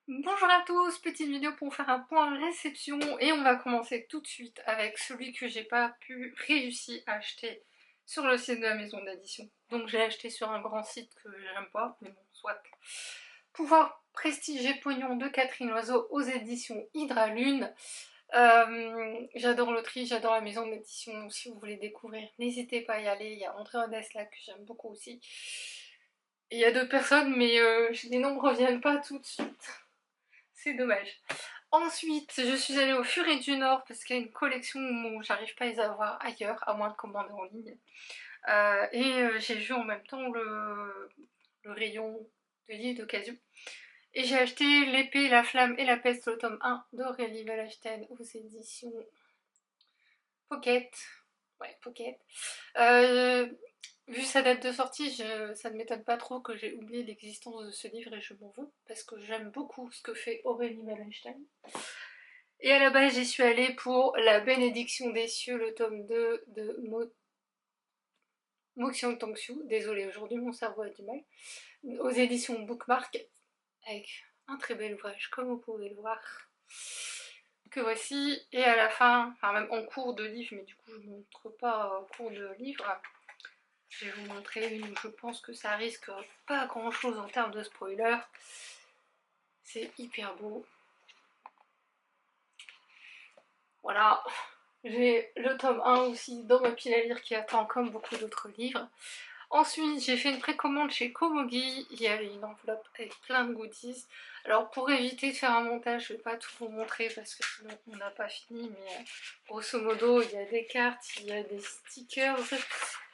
Bonjour à tous, petite vidéo pour faire un point réception et on va commencer tout de suite avec celui que j'ai pas pu réussir à acheter sur le site de la maison d'édition. Donc j'ai acheté sur un grand site que j'aime pas, mais bon, soit. Pouvoir Prestige et Pognon de Catherine Loiseau aux éditions Hydralune. J'adore l'autrice, j'adore la maison d'édition, si vous voulez découvrir, n'hésitez pas à y aller. Il y a André Odesla que j'aime beaucoup aussi. Et il y a d'autres personnes, mais les noms ne reviennent pas tout de suite. C'est dommage. Ensuite, je suis allée au Furet du Nord parce qu'il y a une collection où j'arrive pas à les avoir ailleurs, à moins de commander en ligne. J'ai vu en même temps le rayon de livres d'occasion. Et j'ai acheté L'épée, la flamme et la peste, le tome 1 d'Aurélie Wallerstein aux éditions Pocket. Ouais, Pocket. Euh, Vu sa date de sortie, ça ne m'étonne pas trop que j'ai oublié l'existence de ce livre et je m'en veux parce que j'aime beaucoup ce que fait Aurélie Wallerstein. Et à la base, j'y suis allée pour La bénédiction des cieux, le tome 2 de Mo Xiang-Tongxiu. Désolée, aujourd'hui mon cerveau a du mal. Aux éditions Bookmark, avec un très bel ouvrage, comme vous pouvez le voir. Que voici, et à la fin, enfin même en cours de livre, mais du coup je ne montre pas en cours de livre, je vais vous montrer une où je pense que ça risque pas grand chose en termes de spoiler. C'est hyper beau. Voilà. J'ai le tome 1 aussi dans ma pile à lire qui attend comme beaucoup d'autres livres. Ensuite, j'ai fait une précommande chez Komogi. Il y avait une enveloppe avec plein de goodies. Alors pour éviter de faire un montage, je ne vais pas tout vous montrer parce que sinon on n'a pas fini. Mais grosso modo, il y a des cartes, il y a des stickers,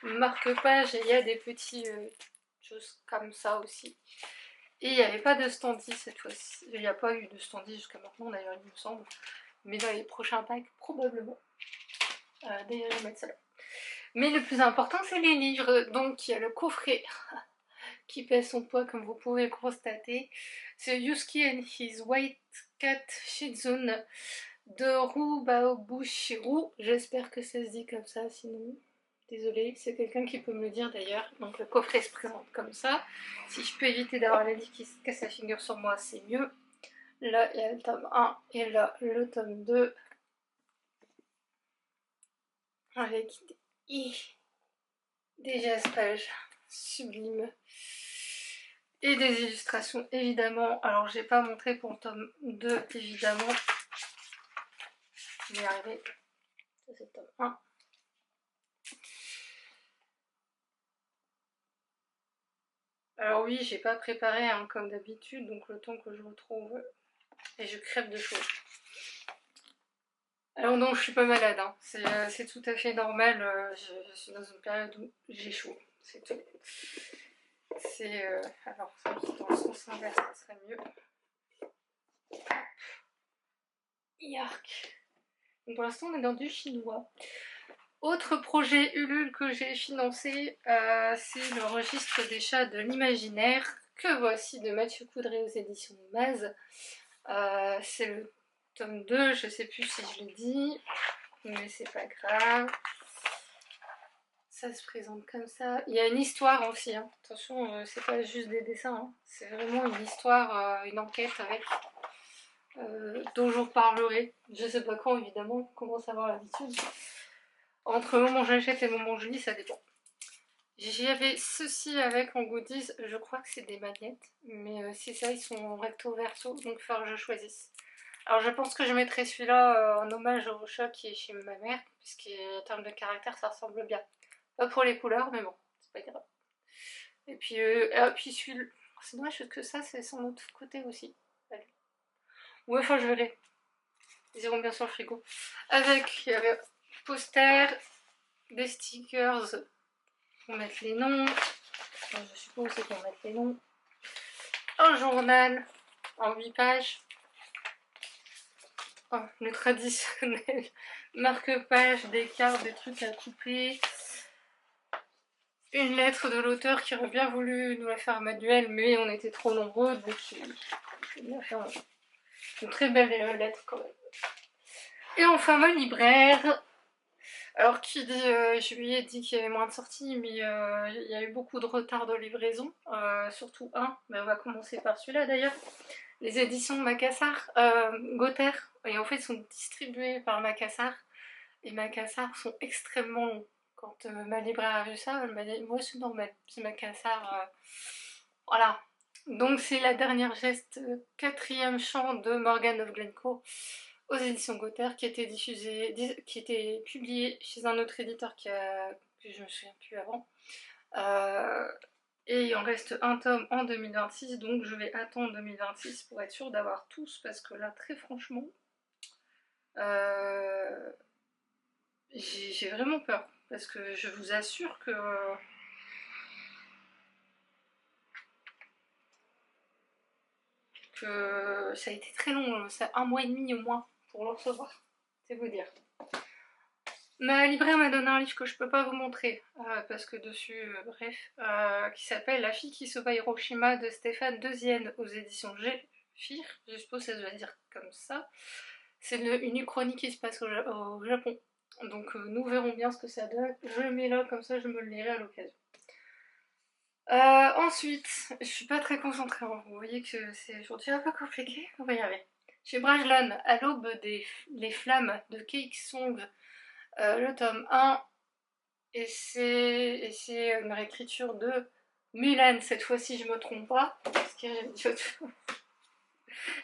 marque-pages et il y a des petits choses comme ça aussi. Et il n'y avait pas de standee cette fois-ci. Il n'y a pas eu de standee jusqu'à maintenant d'ailleurs il me semble. Mais dans les prochains packs, probablement. D'ailleurs, je vais mettre ça là. Mais le plus important, c'est les livres. Donc, il y a le coffret qui pèse son poids, comme vous pouvez le constater. C'est Yusuke and His White Cat Shizune de Ru Baobushiru. J'espère que ça se dit comme ça, sinon, désolée, c'est quelqu'un qui peut me le dire d'ailleurs. Donc, le coffret se présente comme ça. Si je peux éviter d'avoir la livre qui se casse la figure sur moi, c'est mieux. Là, il y a le tome 1 et là, le tome 2. Avec des gespages sublimes et des illustrations évidemment. Alors j'ai pas montré pour le tome 2 évidemment. Je vais y arriver. Ça c'est le tome 1. Alors oui, j'ai pas préparé hein, comme d'habitude, donc le temps que je retrouve et je crève de chaud. Alors non, je suis pas malade, hein. C'est tout à fait normal, je suis dans une période où j'ai chaud, c'est tout. C'est... alors, dans le sens inverse, ça serait mieux. Yark. Donc pour l'instant, on est dans du chinois. Autre projet Ulule que j'ai financé, c'est le registre des chats de l'imaginaire, que voici de Mathieu Coudray aux éditions Maz. C'est le tome 2, je sais plus si je l'ai dit, mais c'est pas grave. Ça se présente comme ça. Il y a une histoire aussi, hein. Attention, c'est pas juste des dessins, hein. C'est vraiment une histoire, une enquête avec dont je vous reparlerai. Je sais pas quand évidemment, on commence à avoir l'habitude. Entre le moment où j'achète et le moment où je lis, ça dépend. J'avais ceci avec en goodies, je crois que c'est des magnettes, mais c'est ça, ils sont en recto verso, donc il faut que je choisisse. Alors je pense que je mettrai celui-là en hommage au chat qui est chez ma mère, puisqu'en termes de caractère ça ressemble bien. Pas pour les couleurs, mais bon, c'est pas grave. Et puis celui-là, c'est dommage que ça c'est son autre côté aussi. Allez. Ouais, enfin je verrai. Ils iront bien sur le frigo. Avec, il y avait poster, des stickers pour mettre les noms. Enfin, je suppose c'est pour mettre les noms. Un journal en 8 pages. Oh, le traditionnel marque-page, des cartes, des trucs à couper. Une lettre de l'auteur qui aurait bien voulu nous la faire manuelle, mais on était trop nombreux, donc j'ai bien fait une très belle lettre quand même. Et enfin ma libraire. Alors qui dit juillet dit qu'il y avait moins de sorties, mais il y a eu beaucoup de retard de livraison, surtout un, mais on va commencer par celui-là d'ailleurs. les éditions de Macassar, Gother, et en fait sont distribuées par Macassar, et Macassar sont extrêmement longs. Quand ma libraire a vu ça, elle m'a dit moi c'est normal, c'est Macassar, voilà. Donc c'est la dernière geste, quatrième chant de Morgan of Glencoe aux éditions Gother, qui était qui était publié chez un autre éditeur que je me souviens plus avant. Et il en reste un tome en 2026, donc je vais attendre 2026 pour être sûre d'avoir tous, parce que là, très franchement, euh, j'ai vraiment peur, parce que je vous assure que ça a été très long, ça un mois et demi au moins pour le recevoir, c'est vous dire. Ma libraire m'a donné un livre que je peux pas vous montrer, parce que dessus, bref, qui s'appelle La fille qui sauva Hiroshima de Stéphane Deuxienne aux éditions Géphir, je suppose que ça doit dire comme ça. C'est une uchronie qui se passe au Japon, donc nous verrons bien ce que ça donne. Je le mets là, comme ça je me le lirai à l'occasion. Ensuite, je suis pas très concentrée, hein. Vous voyez que c'est aujourd'hui un peu compliqué, on va y arriver. Chez Brajlon, à l'aube des les flammes de Keik Song, le tome 1, et c'est une réécriture de Mulan, cette fois-ci je me trompe pas, parce que j'ai dit autre chose.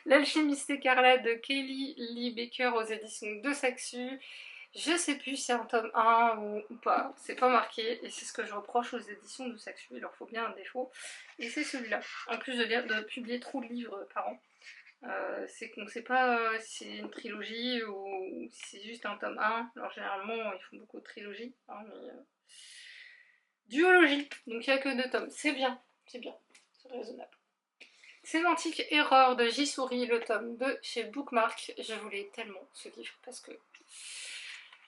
L'alchimiste écarlate de Kelly Lee Baker aux éditions de Saxu. Je sais plus si c'est un tome 1 ou pas, c'est pas marqué, et c'est ce que je reproche aux éditions de Saxu, il leur faut bien un défaut, et c'est celui-là. En plus de publier trop de livres par an, c'est qu'on ne sait pas si c'est une trilogie ou si c'est juste un tome 1. Alors généralement ils font beaucoup de trilogies, hein, mais duologie, donc il n'y a que 2 tomes, c'est bien, c'est raisonnable. Sémantique Erreur de J. Souris, le tome 2 chez Bookmark. Je voulais tellement ce livre parce que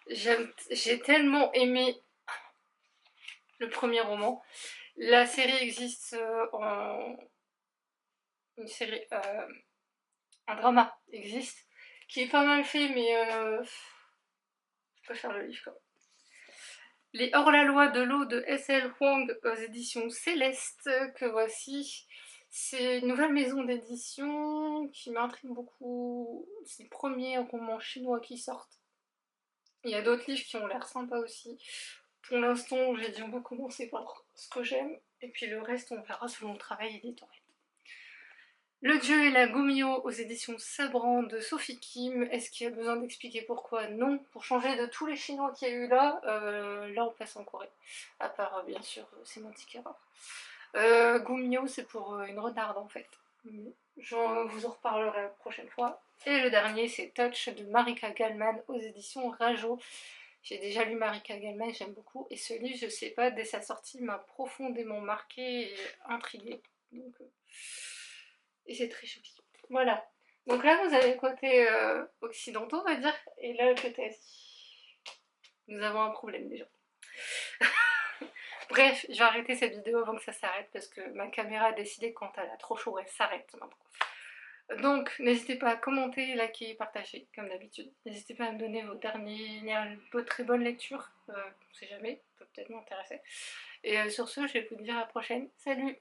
j'ai tellement aimé le premier roman. La série existe en... Une série... un drama existe, qui est pas mal fait, mais je préfère le livre quand même. Les hors-la-loi de l'eau de S.L. Huang aux éditions Céleste, que voici. C'est une nouvelle maison d'édition qui m'intrigue beaucoup. C'est le premier roman chinois qui sort. Il y a d'autres livres qui ont l'air sympas aussi. Pour l'instant, j'ai dit on va commencer par ce que j'aime, et puis le reste on verra selon le travail éditorial. Le Dieu et la Gomio aux éditions Sabran de Sophie Kim. Est-ce qu'il y a besoin d'expliquer pourquoi? Non. Pour changer de tous les chinois qu'il y a eu là, là on passe en Corée. À part bien sûr Sémantique Erreur. Gomio c'est pour une renarde en fait. Je vous en reparlerai la prochaine fois. Et le dernier c'est Touch de Marika Gallman aux éditions Rajo. J'ai déjà lu Marika Gallman, j'aime beaucoup. Et ce livre, je sais pas, dès sa sortie, m'a profondément marqué et intriguée. Donc, et c'est très joli. Voilà. Donc là, vous avez le côté occidentaux, on va dire, et là, le côté Asie. Nous avons un problème déjà. Bref, je vais arrêter cette vidéo avant que ça s'arrête parce que ma caméra a décidé que quand elle a trop chaud, elle s'arrête maintenant. Donc, n'hésitez pas à commenter, liker, partager, comme d'habitude. N'hésitez pas à me donner vos très bonnes lectures, on sait jamais, ça peut peut-être m'intéresser. Et sur ce, je vais vous dire à la prochaine. Salut!